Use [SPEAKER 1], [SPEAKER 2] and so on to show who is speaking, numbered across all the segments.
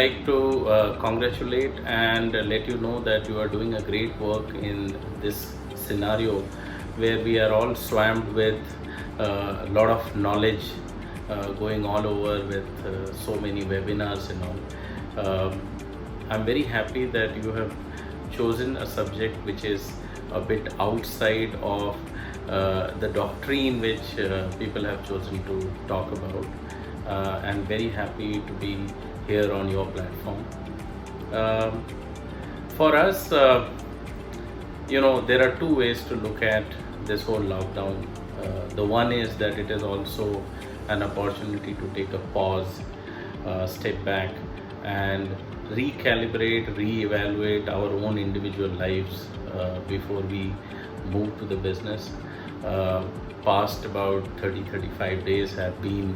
[SPEAKER 1] like to congratulate and let you know that you are doing a great work in this scenario where we are all swamped with a lot of knowledge going all over with so many webinars and all. I'm very happy that you have chosen a subject which is a bit outside of the doctrine which people have chosen to talk about. I'm very happy to be here on your platform. For us, there are two ways to look at this whole lockdown. The one is that it is also an opportunity to take a pause, step back, and recalibrate, re-evaluate our own individual lives before we move to the business. Past about 30-35 days have been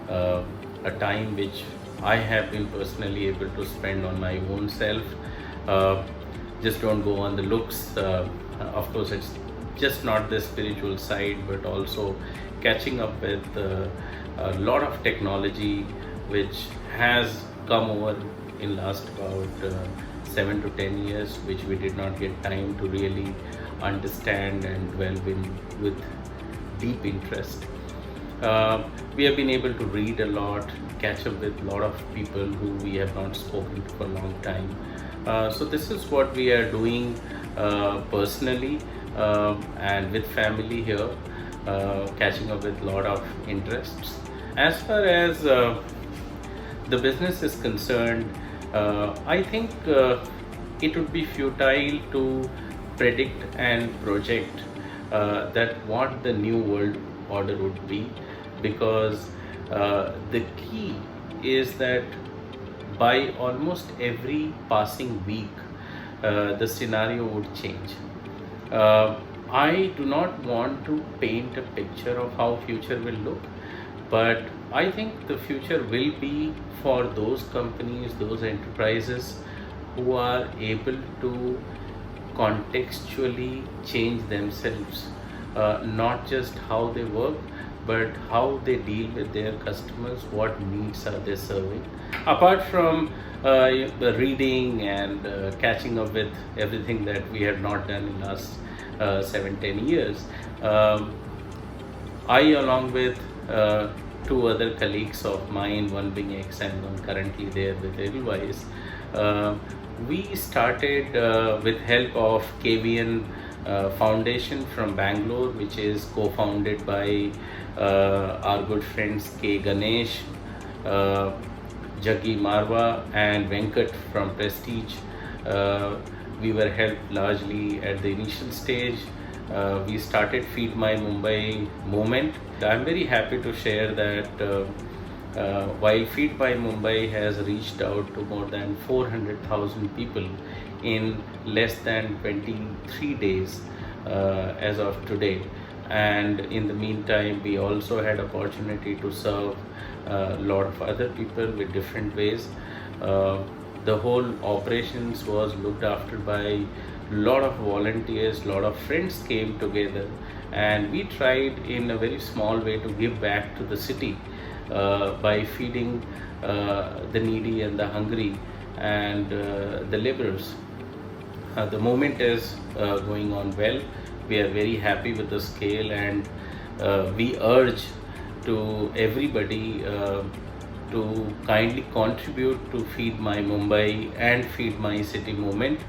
[SPEAKER 1] a time which I have been personally able to spend on my own self. Just don't go on the looks. Of course, it's just not the spiritual side, but also catching up with a lot of technology which has come over in last about 7 to 10 years, which we did not get time to really understand and dwell in with deep interest. We have been able to read a lot, catch up with a lot of people who we have not spoken to for a long time. So this is what we are doing personally and with family here, catching up with a lot of interests. As far as the business is concerned, I think it would be futile to predict and project that what the new world order would be, because the key is that by almost every passing week the scenario would change. I do not want to paint a picture of how future will look, but I think the future will be for those companies, those enterprises who are able to contextually change themselves, not just how they work, but how they deal with their customers, what needs are they serving. Apart from the reading and catching up with everything that we had not done in last 7-10 years, I, along with two other colleagues of mine, one being ex and one currently there with Edelweiss, we started with help of KVN Foundation from Bangalore, which is co-founded by our good friends K. Ganesh, Jaggi Marwa and Venkat from Prestige. We were helped largely at the initial stage. We started Feed My Mumbai movement. I'm very happy to share that while Feed My Mumbai has reached out to more than 400,000 people in less than 23 days as of today, and in the meantime we also had opportunity to serve a lot of other people with different ways. The whole operations was looked after by a lot of volunteers, lot of friends came together, and we tried in a very small way to give back to the city by feeding the needy and the hungry and the laborers. The movement is going on well. We are very happy with the scale, and we urge to everybody to kindly contribute to Feed My Mumbai and Feed My City movement.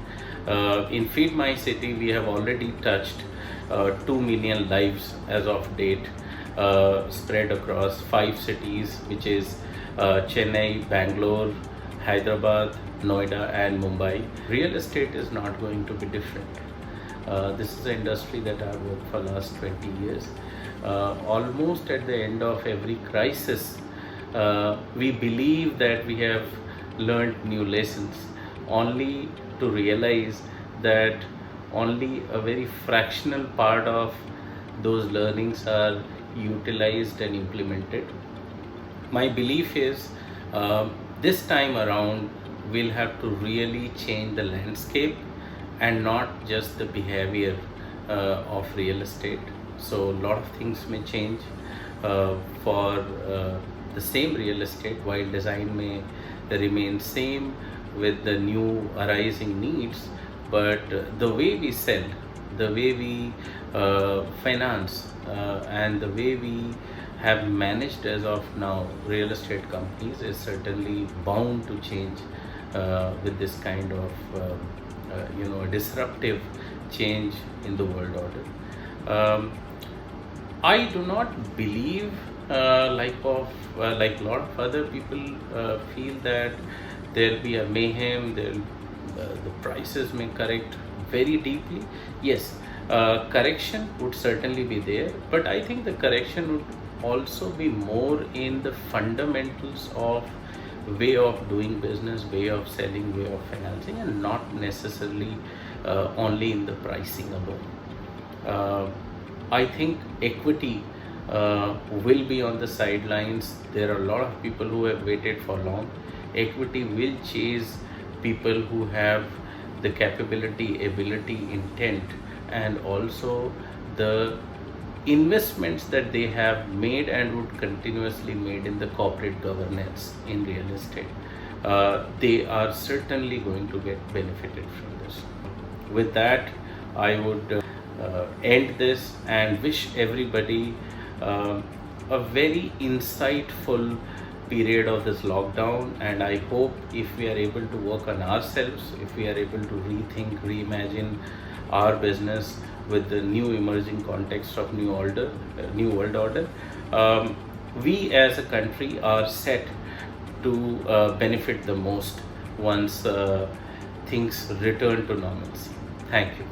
[SPEAKER 1] In Feed My City, we have already touched 2 million lives as of date, spread across 5 cities, which is Chennai, Bangalore, Hyderabad, Noida and Mumbai. Real estate is not going to be different. This is an industry that I've worked for last 20 years. Almost at the end of every crisis, we believe that we have learned new lessons, only to realize that only a very fractional part of those learnings are utilized and implemented. My belief is this time around we'll have to really change the landscape and not just the behavior of real estate. So a lot of things may change for the same real estate, while design may remain same with the new arising needs, but the way we sell, the way we finance, and the way we have managed as of now real estate companies is certainly bound to change with this kind of disruptive change in the world order. I do not believe like a lot of other people feel that there'll be a mayhem, the prices may correct very deeply. Yes, correction would certainly be there, but I think the correction would also be more in the fundamentals of way of doing business, way of selling, way of financing, and not necessarily only in the pricing alone. I think equity will be on the sidelines. There are a lot of people who have waited for long. Equity will chase people who have the capability, ability, intent, and also the investments that they have made and would continuously made in the corporate governance in real estate. They are certainly going to get benefited from this. With that, I would end this and wish everybody a very insightful period of this lockdown, and I hope if we are able to work on ourselves, if we are able to rethink, reimagine our business with the new emerging context of new world order, we as a country are set to benefit the most once things return to normalcy. Thank you.